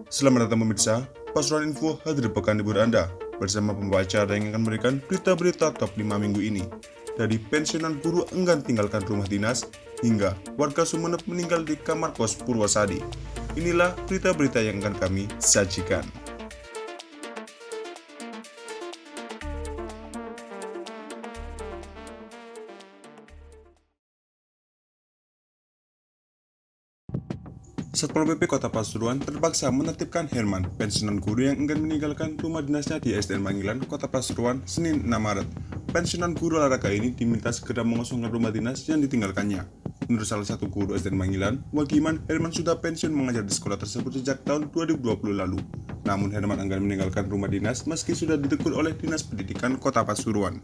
Selamat datang pemirsa, Pasuruan Info hadir di pekan libur Anda bersama pembawa acara yang akan memberikan berita-berita top 5 minggu ini. Dari pensiunan guru enggan tinggalkan rumah dinas, hingga warga Sumeneb meninggal di kamar kos Purwosadi. Inilah berita-berita yang akan kami sajikan. Satpol PP Kota Pasuruan terpaksa menertibkan Herman, pensiunan guru yang enggan meninggalkan rumah dinasnya di SDN Mangilan, Kota Pasuruan, Senin 6 Maret. Pensiunan guru olahraga ini diminta segera mengosongkan rumah dinas yang ditinggalkannya. Menurut salah satu guru SDN Mangilan, Wagiman, Herman sudah pensiun mengajar di sekolah tersebut sejak tahun 2020 lalu. Namun Herman enggan meninggalkan rumah dinas meski sudah ditegur oleh Dinas Pendidikan Kota Pasuruan.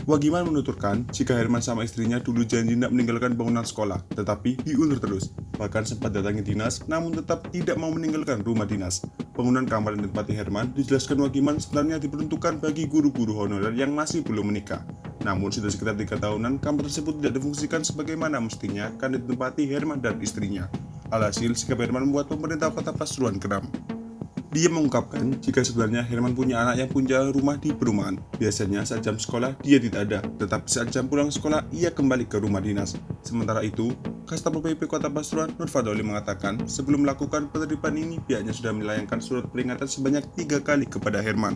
Wagiman menuturkan jika Herman sama istrinya dulu janji tidak meninggalkan bangunan sekolah, tetapi diulur terus. Bahkan sempat datangi dinas, namun tetap tidak mau meninggalkan rumah dinas. Bangunan kamar yang ditempati Herman dijelaskan Wagiman sebenarnya diperuntukkan bagi guru-guru honorer yang masih belum menikah. Namun sudah sekitar 3 tahunan kamar tersebut tidak difungsikan sebagaimana mestinya karena ditempati Herman dan istrinya. Alhasil sikap Herman membuat pemerintah Kota Pasuruan geram. Dia mengungkapkan jika sebenarnya Herman punya anak yang punya rumah di perumahan. Biasanya saat jam sekolah dia tidak ada, tetapi saat jam pulang sekolah ia kembali ke rumah dinas. Sementara itu, Kasatpol PP Kota Pasuruan Nur Fadoli mengatakan sebelum melakukan penertiban ini pihaknya sudah melayangkan surat peringatan sebanyak 3 kali kepada Herman.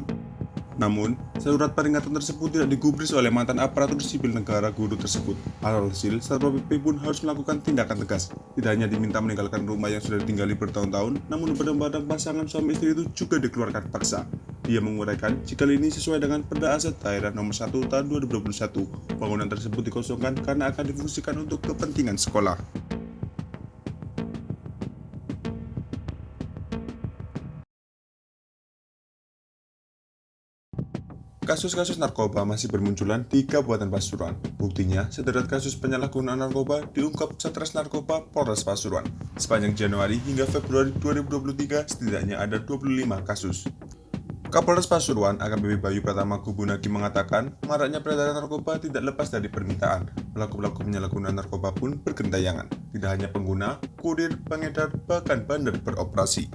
Namun, surat peringatan tersebut tidak digubris oleh mantan aparatur sipil negara guru tersebut. Alhasil, Satpol PP pun harus melakukan tindakan tegas. Tidak hanya diminta meninggalkan rumah yang sudah ditinggali bertahun-tahun, namun badan-badan pasangan suami istri itu juga dikeluarkan paksa. Dia menguraikan jika ini sesuai dengan Perda Aset Daerah Nomor 1 Tahun 2021. Bangunan tersebut dikosongkan karena akan difungsikan untuk kepentingan sekolah. Kasus-kasus narkoba masih bermunculan di Kabupaten Pasuruan. Buktinya, sederet kasus penyalahgunaan narkoba diungkap Satres Narkoba Polres Pasuruan. Sepanjang Januari hingga Februari 2023, setidaknya ada 25 kasus. Kapolres Pasuruan AKBP Bayu Pratama Gubunagi mengatakan, maraknya peredaran narkoba tidak lepas dari permintaan. Pelaku-pelaku penyalahgunaan narkoba pun bergentayangan. Tidak hanya pengguna, kurir, pengedar, bahkan bandar beroperasi.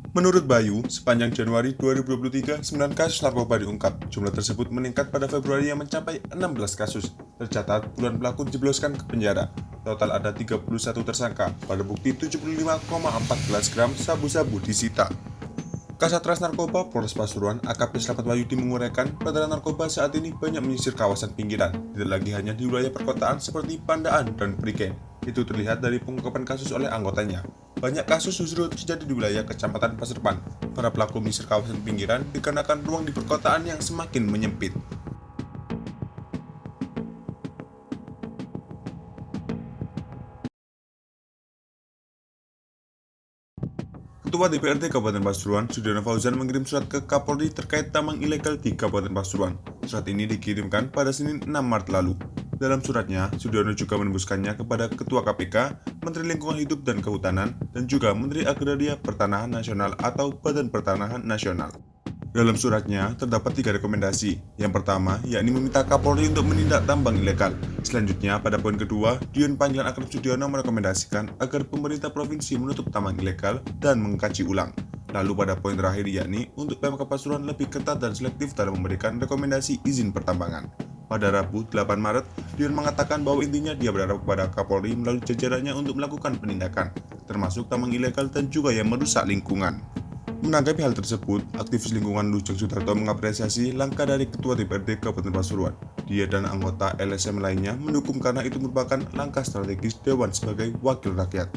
Menurut Bayu, sepanjang Januari 2023, 9 kasus narkoba diungkap. Jumlah tersebut meningkat pada Februari yang mencapai 16 kasus. Tercatat, puluhan pelaku dijebloskan ke penjara. Total ada 31 tersangka, pada bukti 75,14 gram sabu-sabu disita. Kasatres Narkoba Polres Pasuruan AKP Slamet Wahyudi menguraikan peredaran narkoba saat ini banyak menyisir kawasan pinggiran, tidak lagi hanya di wilayah perkotaan seperti Pandaan dan Prigen. Itu terlihat dari pengungkapan kasus oleh anggotanya. Banyak kasus justru terjadi di wilayah Kecamatan Pasirpan. Para pelaku menyisir kawasan pinggiran dikarenakan ruang di perkotaan yang semakin menyempit. Ketua DPRD Kabupaten Pasuruan, Sudiono Fauzan mengirim surat ke Kapolri terkait tambang ilegal di Kabupaten Pasuruan. Surat ini dikirimkan pada Senin 6 Maret lalu. Dalam suratnya, Sudiono juga menembuskannya kepada Ketua KPK, Menteri Lingkungan Hidup dan Kehutanan, dan juga Menteri Agraria Pertanahan Nasional atau Badan Pertanahan Nasional. Dalam suratnya, terdapat 3 rekomendasi. Yang pertama, yakni meminta Kapolri untuk menindak tambang ilegal. Selanjutnya, pada poin kedua, Dirjen Panggilan Akrab Sudiono merekomendasikan agar pemerintah provinsi menutup tambang ilegal dan mengkaji ulang. Lalu pada poin terakhir yakni untuk Pemkab Pasuruan lebih ketat dan selektif dalam memberikan rekomendasi izin pertambangan. Pada Rabu 8 Maret, Dirjen mengatakan bahwa intinya dia berharap kepada Kapolri melalui jajarannya untuk melakukan penindakan, termasuk tambang ilegal dan juga yang merusak lingkungan. Menanggapi hal tersebut, aktivis lingkungan Lujeng Sudarto mengapresiasi langkah dari Ketua DPRD Kabupaten Pasuruan. Dia dan anggota LSM lainnya mendukung karena itu merupakan langkah strategis Dewan sebagai wakil rakyat.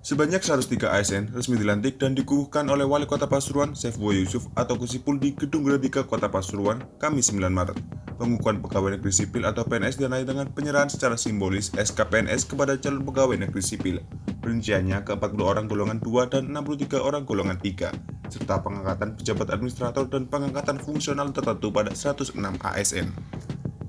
Sebanyak 103 ASN resmi dilantik dan dikukuhkan oleh Wali Kota Pasuruan, Saifullah Yusuf atau Kusipul di Gedung Gradika Kota Pasuruan, Kamis 9 Maret. Pengukuhan pegawai negeri sipil atau PNS dilantik dengan penyerahan secara simbolis SK-PNS kepada calon pegawai negeri sipil. Rinciannya ke 40 orang golongan 2 dan 63 orang golongan 3, serta pengangkatan pejabat administrator dan pengangkatan fungsional tertentu pada 106 ASN.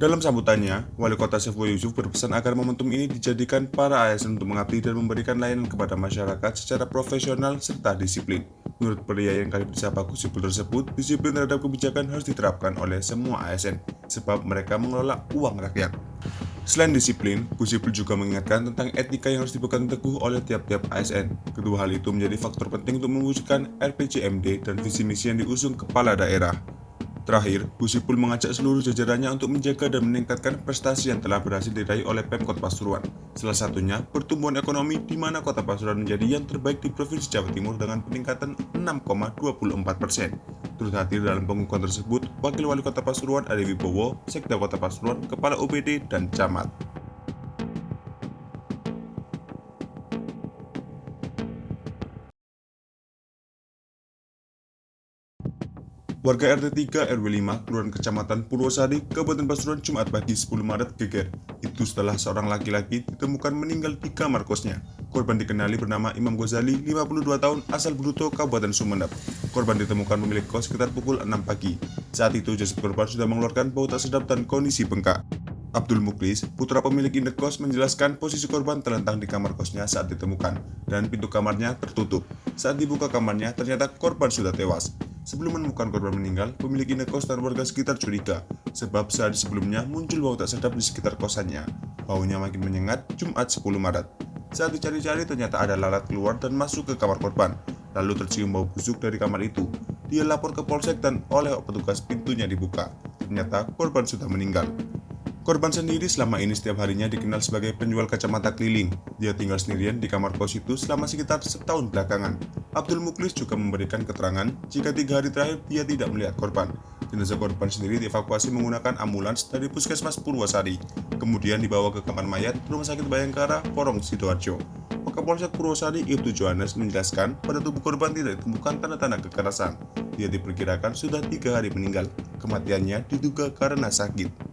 Dalam sambutannya, Wali Kota Saifullah Yusuf berpesan agar momentum ini dijadikan para ASN untuk mengabdi dan memberikan layanan kepada masyarakat secara profesional serta disiplin. Menurut pria yang kali disapa Gusipul tersebut, disiplin terhadap kebijakan harus diterapkan oleh semua ASN, sebab mereka mengelola uang rakyat. Selain disiplin, Gusipul juga mengingatkan tentang etika yang harus dipegang teguh oleh tiap-tiap ASN. Kedua hal itu menjadi faktor penting untuk mewujudkan RPJMD dan visi misi yang diusung kepala daerah. Terakhir, Gusipul mengajak seluruh jajarannya untuk menjaga dan meningkatkan prestasi yang telah berhasil diraih oleh Pemkot Pasuruan. Salah satunya, pertumbuhan ekonomi di mana Kota Pasuruan menjadi yang terbaik di Provinsi Jawa Timur dengan peningkatan 6,24%. Turut hadir dalam pengukuhan tersebut, Wakil Wali Kota Pasuruan Ade Wibowo, Sekda Kota Pasuruan, Kepala OPD, dan Camat. Warga RT 3 RW 5 Kelurahan Kecamatan Purwosari, Kabupaten Pasuruan Jumat pagi 10 Maret geger. Itu setelah seorang laki-laki ditemukan meninggal di kamar kosnya. Korban dikenali bernama Imam Ghazali, 52 tahun, asal Bruto, Kabupaten Sumeneb. Korban ditemukan pemilik kos sekitar pukul 6 pagi. Saat itu jasad korban sudah mengeluarkan bau tak sedap dan kondisi bengkak. Abdul Muklis, putra pemilik indekos, menjelaskan posisi korban terlentang di kamar kosnya saat ditemukan, dan pintu kamarnya tertutup. Saat dibuka kamarnya, ternyata korban sudah tewas. Sebelum menemukan korban meninggal, pemilik indekos dan warga sekitar curiga, sebab saat sebelumnya muncul bau tak sedap di sekitar kosannya. Baunya makin menyengat Jumat 10 Maret. Saat dicari-cari, ternyata ada lalat keluar dan masuk ke kamar korban. Lalu tercium bau busuk dari kamar itu. Dia lapor ke polsek dan oleh petugas pintunya dibuka. Ternyata korban sudah meninggal. Korban sendiri selama ini setiap harinya dikenal sebagai penjual kacamata keliling. Dia tinggal sendirian di kamar kos itu selama sekitar setahun belakangan. Abdul Muklis juga memberikan keterangan jika 3 hari terakhir dia tidak melihat korban. Jenazah korban sendiri dievakuasi menggunakan ambulans dari Puskesmas Purwosari, kemudian dibawa ke kamar mayat Rumah Sakit Bayangkara, Porong, Sidoarjo. Kapolsek Purwosari Ibtu Johannes menjelaskan pada tubuh korban tidak ditemukan tanda-tanda kekerasan. Dia diperkirakan sudah 3 hari meninggal. Kematiannya diduga karena sakit.